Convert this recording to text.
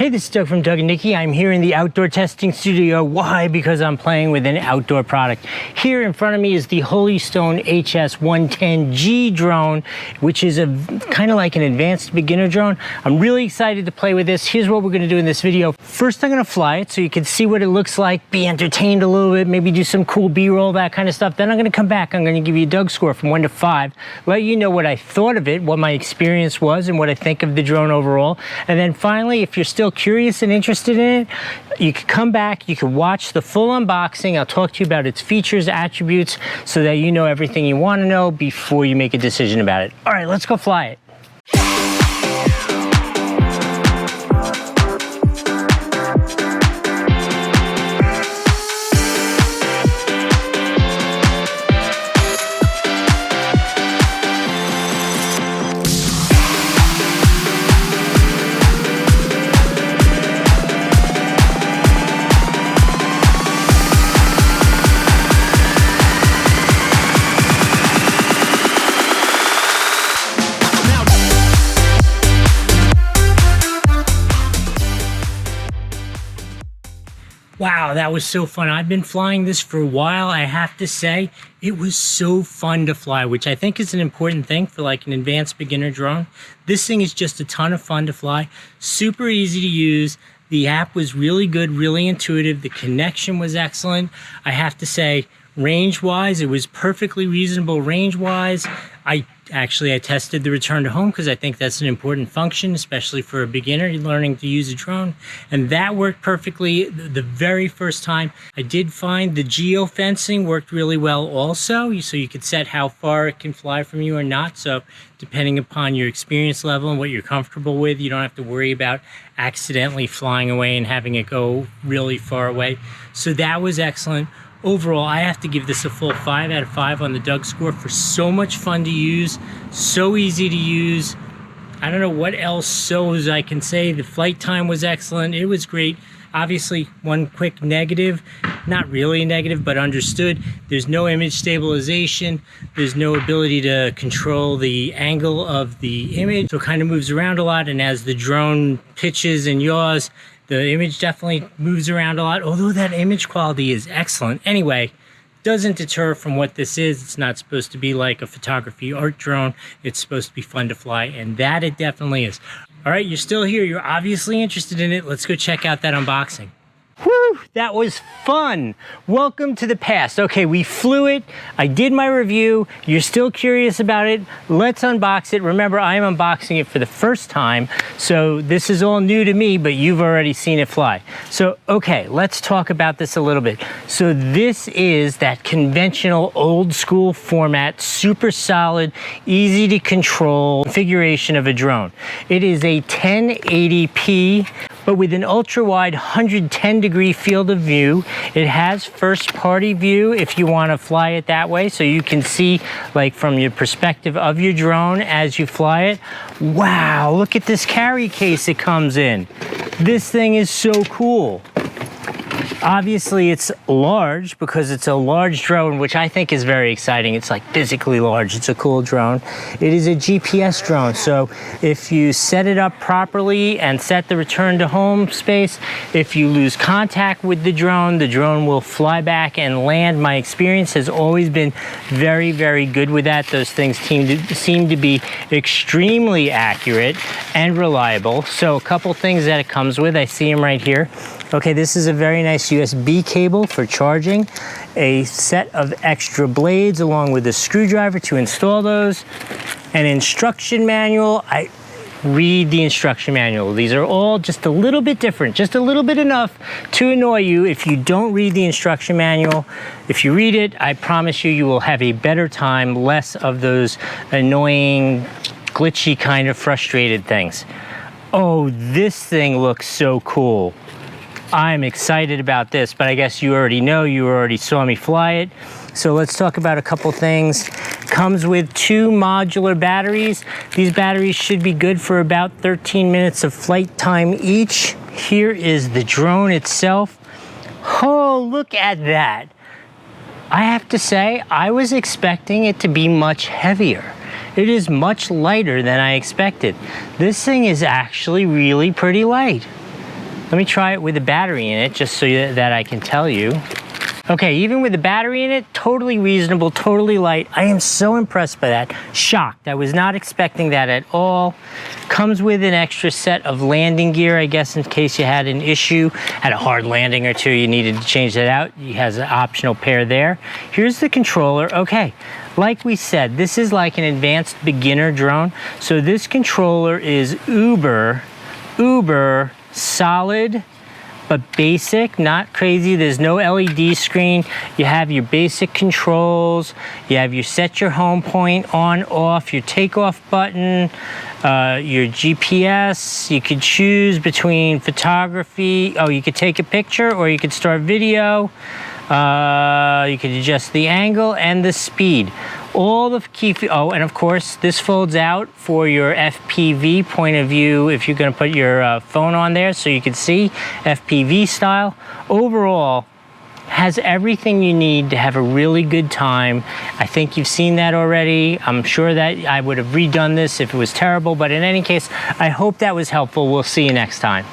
Hey, this is Doug from Doug and Nikki. I'm here in the outdoor testing studio. Why? Because I'm playing with an outdoor product. Here in front of me is the Holy Stone HS110G drone, which is a kind of like an advanced beginner drone. I'm really excited to play with this. Here's what we're going to do in this video. First, I'm going to fly it so you can see what it looks like, be entertained a little bit, maybe do some cool B-roll, that kind of stuff. Then I'm going to come back. I'm going to give you a Doug score from 1 to 5, let you know what I thought of it, what my experience was, and what I think of the drone overall. And then finally, if you're still curious and interested in it, you can come back, you can watch the full unboxing. I'll talk to you about its features, attributes, so that you know everything you want to know before you make a decision about it. All right, let's go fly it. Wow, that was so fun. I've been flying this for a while. I have to say, it was so fun to fly, which I think is an important thing for like an advanced beginner drone. This thing is just a ton of fun to fly. Super easy to use. The app was really good, really intuitive. The connection was excellent. I have to say, range-wise, it was perfectly reasonable range-wise. I tested the return to home because I think that's an important function, especially for a beginner learning to use a drone. And that worked perfectly the very first time. I did find the geofencing worked really well also. So you could set how far it can fly from you or not. So depending upon your experience level and what you're comfortable with, you don't have to worry about accidentally flying away and having it go really far away. So that was excellent. Overall, I have to give this a full 5 out of 5 on the Doug score for so much fun to use, so easy to use. I don't know what else I can say. The flight time was excellent. It was great. Obviously, one quick negative, not really a negative, but understood. There's no image stabilization. There's no ability to control the angle of the image. So it kind of moves around a lot. And as the drone pitches and yaws, the image definitely moves around a lot, although that image quality is excellent. Anyway, doesn't deter from what this is. It's not supposed to be like a photography art drone. It's supposed to be fun to fly, and that it definitely is. All right, you're still here. You're obviously interested in it. Let's go check out that unboxing. Whew, that was fun. Welcome to the past. Okay, we flew it. I did my review. You're still curious about it. Let's unbox it. Remember, I am unboxing it for the first time, so this is all new to me, but you've already seen it fly. So, okay, let's talk about this a little bit. So this is that conventional old school format, super solid, easy to control configuration of a drone. It is a 1080p, but with an ultra-wide 110-degree field of view. It has first-party view if you want to fly it that way, so you can see like from your perspective of your drone as you fly it. Wow, look at this carry case it comes in. This thing is so cool. Obviously, it's large because it's a large drone, which I think is very exciting. It's like physically large. It's a cool drone. It is a GPS drone, so if you set it up properly and set the return to home space, if you lose contact with the drone will fly back and land. My experience has always been very, very good with that. Those things seem to be extremely accurate and reliable. So a couple things that it comes with, I see them right here. Okay, this is a very nice USB cable for charging, a set of extra blades along with a screwdriver to install those, an instruction manual. I read the instruction manual. These are all just a little bit different, just a little bit enough to annoy you if you don't read the instruction manual. If you read it, I promise you, you will have a better time, less of those annoying, glitchy, kind of frustrated things. Oh, this thing looks so cool. I'm excited about this, but I guess you already know, you already saw me fly it. So let's talk about a couple things. Comes with 2 modular batteries. These batteries should be good for about 13 minutes of flight time each. Here is the drone itself. Oh, look at that. I have to say, I was expecting it to be much heavier. It is much lighter than I expected. This thing is actually really pretty light. Let me try it with a battery in it, just so that I can tell you. Okay, even with the battery in it, totally reasonable, totally light. I am so impressed by that. Shocked. I was not expecting that at all. Comes with an extra set of landing gear, I guess, in case you had an issue, had a hard landing or two, you needed to change that out. He has an optional pair there. Here's the controller. Okay, like we said, this is like an advanced beginner drone. So this controller is uber solid, but basic, not crazy. There's no LED screen. You have your basic controls. You have your set your home point on, off, your takeoff button, your GPS. You could choose between photography. Oh, you could take a picture or you could start video. You could adjust the angle and the speed. All the key, oh, and of course, this folds out for your FPV point of view if you're gonna put your phone on there so you can see FPV style. Overall, has everything you need to have a really good time. I think you've seen that already. I'm sure that I would have redone this if it was terrible, but in any case, I hope that was helpful. We'll see you next time.